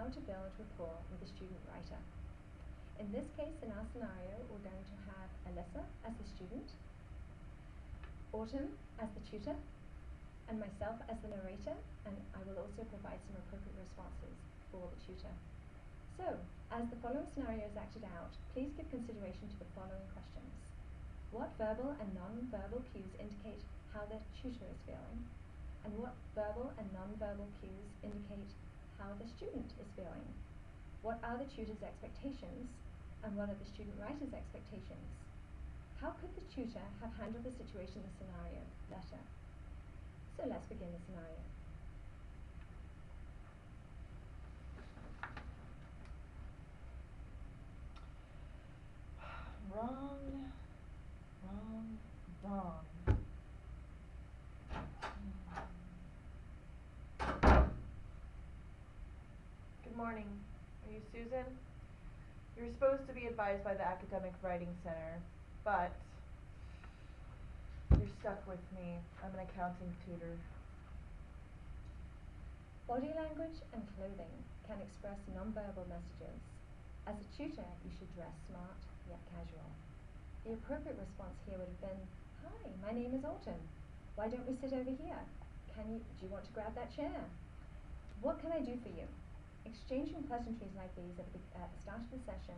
how to build rapport with a student writer. In this case, in our scenario, we're going to have Alyssa as the student, Autumn as the tutor, and myself as the narrator, and I will also provide some appropriate responses for the tutor. So, as the following scenario is acted out, please give consideration to the following questions. What verbal and non-verbal cues indicate how the tutor is feeling? And what verbal and non-verbal cues indicate how the student is feeling? What are the tutor's expectations? And what are the student writer's expectations? How could the tutor have handled the situation in the scenario better? So let's begin the scenario. Wrong. Good morning. Are you Susan? You're supposed to be advised by the Academic Writing Center, but you're stuck with me. I'm an accounting tutor. Body language and clothing can express non-verbal messages. As a tutor, you should dress smart yet casual. The appropriate response here would have been, "Hi, my name is Autumn. Why don't we sit over here? Do you want to grab that chair? What can I do for you?" Exchanging pleasantries like these at the start of the session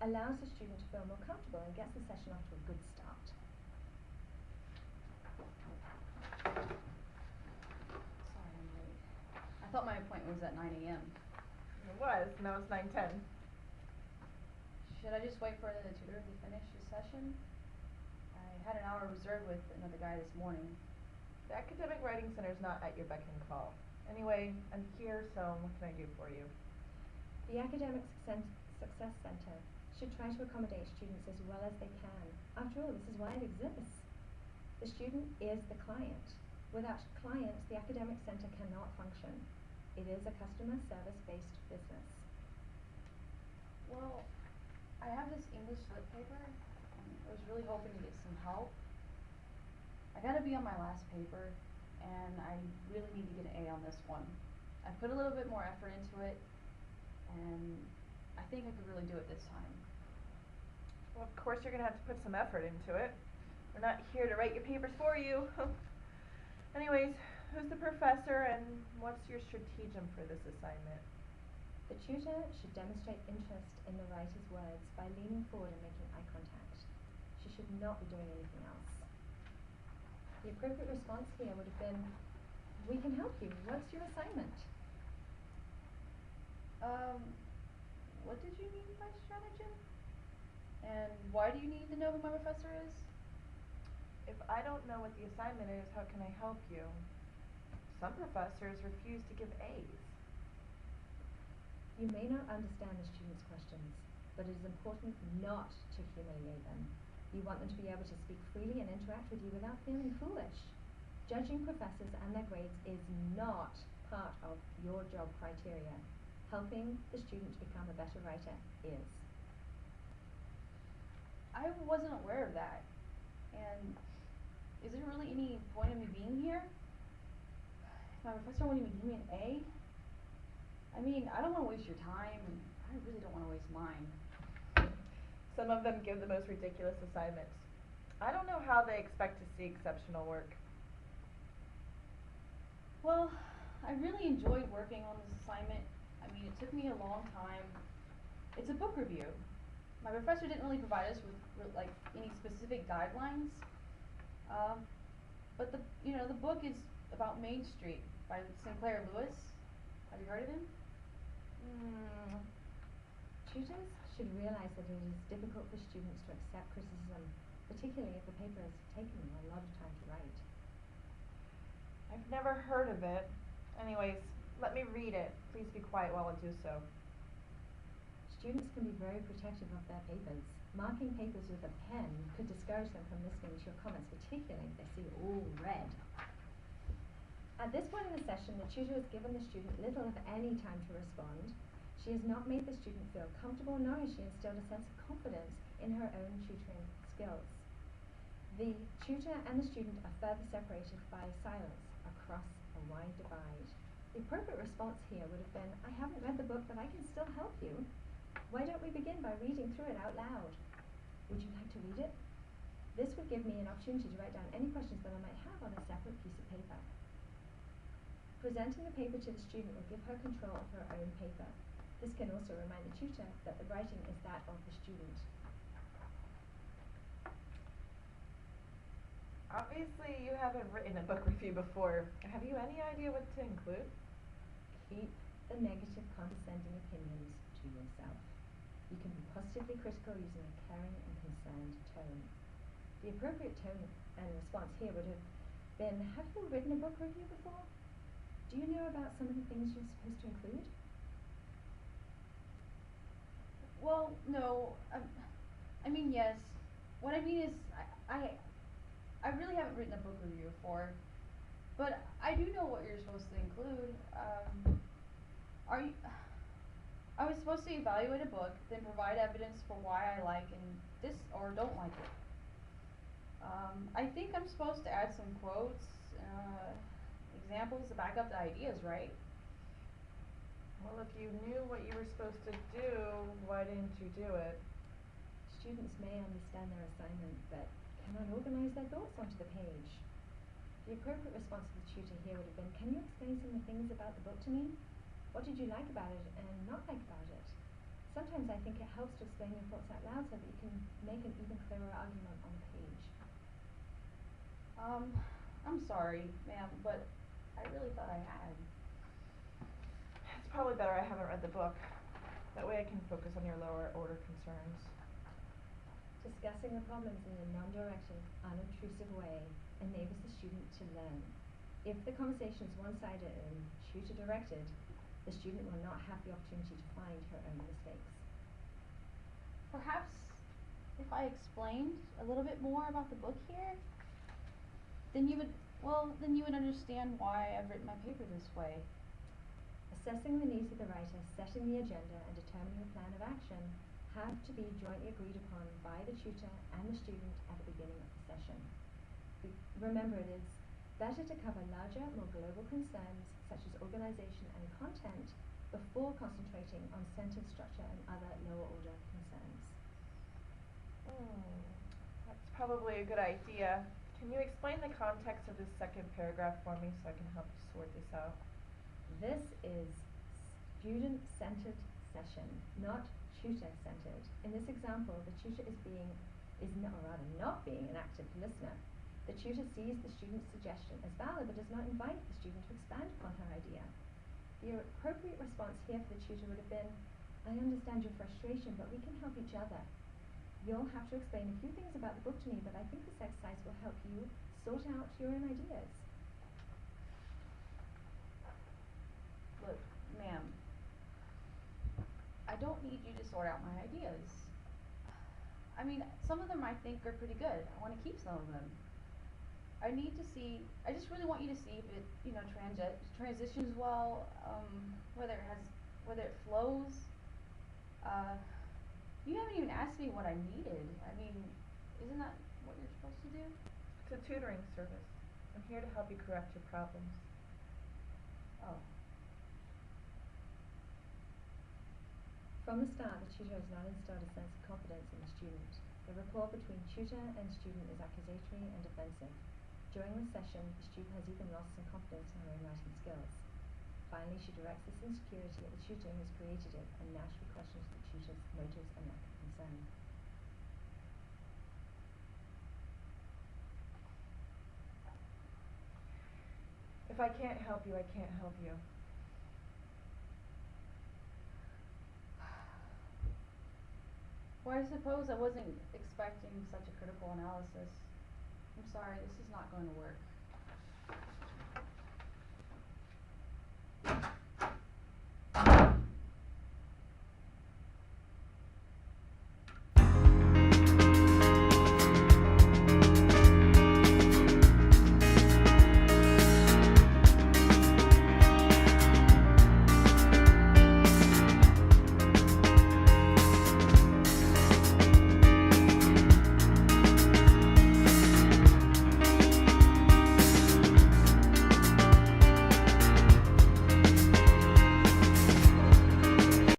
allows the student to feel more comfortable and gets the session off to a good start. Sorry, I'm late. I thought my appointment was at 9 a.m. It was. Now it's 9:10. Should I just wait for the tutor to finish his session? I had an hour reserved with another guy this morning. The Academic Writing Center is not at your beck and call. Anyway, I'm here, so what can I do for you? The Academic Success Center should try to accommodate students as well as they can. After all, this is why it exists. The student is the client. Without clients, the Academic Center cannot function. It is a customer service-based business. Well, I have this English lit paper, and I was really hoping to get some help. I gotta be on my last paper, and I really need to get an A on this one. I put a little bit more effort into it, and I think I could really do it this time. Well, of course you're going to have to put some effort into it. We're not here to write your papers for you. Anyways, who's the professor and what's your stratagem for this assignment? The tutor should demonstrate interest in the writer's words by leaning forward and making eye contact. She should not be doing anything else. The appropriate response here would have been, "We can help you. What's your assignment?" What did you mean by stratagem? And why do you need to know who my professor is? If I don't know what the assignment is, how can I help you? Some professors refuse to give A's. You may not understand the student's questions, but it is important not to humiliate them. You want them to be able to speak freely and interact with you without feeling foolish. Judging professors and their grades is not part of your job criteria. Helping the student become a better writer is. I wasn't aware of that. And is there really any point in me being here? If my professor won't even give me an A? I mean, I don't want to waste your time, and I really don't want to waste mine. Some of them give the most ridiculous assignments. I don't know how they expect to see exceptional work. Well, I really enjoyed working on this assignment. I mean, it took me a long time. It's a book review. My professor didn't really provide us with like any specific guidelines. But the book is about Main Street by Sinclair Lewis. Have you heard of him? Tutors should realize that it is difficult for students to accept criticism, particularly if the paper has taken them a lot of time to write. I've never heard of it. Anyways, let me read it. Please be quiet while I do so. Students can be very protective of their papers. Marking papers with a pen could discourage them from listening to your comments, particularly if they see all red. At this point in the session, the tutor has given the student little if any time to respond. She has not made the student feel comfortable, nor has she instilled a sense of confidence in her own tutoring skills. The tutor and the student are further separated by silence across a wide divide. The appropriate response here would have been, I haven't read the book, but I can still help you. Why don't we begin by reading through it out loud? Would you like to read it? This would give me an opportunity to write down any questions that I might have on a separate piece of paper. Presenting the paper to the student will give her control of her own paper. This can also remind the tutor that the writing is that of the student. Obviously, you haven't written a book review before. Have you any idea what to include? Keep the negative condescending opinions to yourself. You can be positively critical using a caring and concerned tone. The appropriate tone and response here would have been, have you written a book review before? Do you know about some of the things you're supposed to include? Well, no, I mean, yes. What I mean is, I really haven't written a book review before, but I do know what you're supposed to include. I was supposed to evaluate a book, then provide evidence for why I like and this or don't like it. I think I'm supposed to add some quotes, examples to back up the ideas, right? Well, if you knew what you were supposed to do, why didn't you do it? Students may understand their assignment, but cannot organize their thoughts onto the page. The appropriate response of the tutor here would have been, can you explain some of the things about the book to me? What did you like about it and not like about it? Sometimes I think it helps to explain your thoughts out loud so that you can make an even clearer argument on the page. I'm sorry, ma'am, but I really thought I had. It's probably better I haven't read the book. That way I can focus on your lower order concerns. Discussing the problems in a non-directed, unobtrusive way enables the student to learn. If the conversation is one-sided and tutor-directed, the student will not have the opportunity to find her own mistakes. Perhaps if I explained a little bit more about the book here, then you would understand why I've written my paper this way. Assessing the needs of the writer, setting the agenda, and determining a plan of action have to be jointly agreed upon by the tutor and the student at the beginning of the session. Remember, it is better to cover larger, more global concerns such as organization and content before concentrating on sentence structure and other lower order concerns. That's probably a good idea. Can you explain the context of this second paragraph for me so I can help you sort this out? This is student-centered session, not tutor-centered. In this example, the tutor not being an active listener. The tutor sees the student's suggestion as valid but does not invite the student to expand upon her idea. The appropriate response here for the tutor would have been, I understand your frustration, but we can help each other. You'll have to explain a few things about the book to me, but I think this exercise will help you sort out your own ideas. Look, ma'am, I don't need you to sort out my ideas. I mean, some of them I think are pretty good. I want to keep some of them. I just really want you to see if it, transitions well, whether it flows. You haven't even asked me what I needed. I mean, isn't that what you're supposed to do? It's a tutoring service. I'm here to help you correct your problems. Oh. From the start, the tutor has not instilled a sense of confidence in the student. The rapport between tutor and student is accusatory and defensive. During the session, the student has even lost some confidence in her own writing skills. Finally, she directs this insecurity at the tutor who has created it and naturally questions the tutor's motives and lack of concern. If I can't help you, I can't help you. Well, I suppose I wasn't expecting such a critical analysis. I'm sorry, this is not going to work.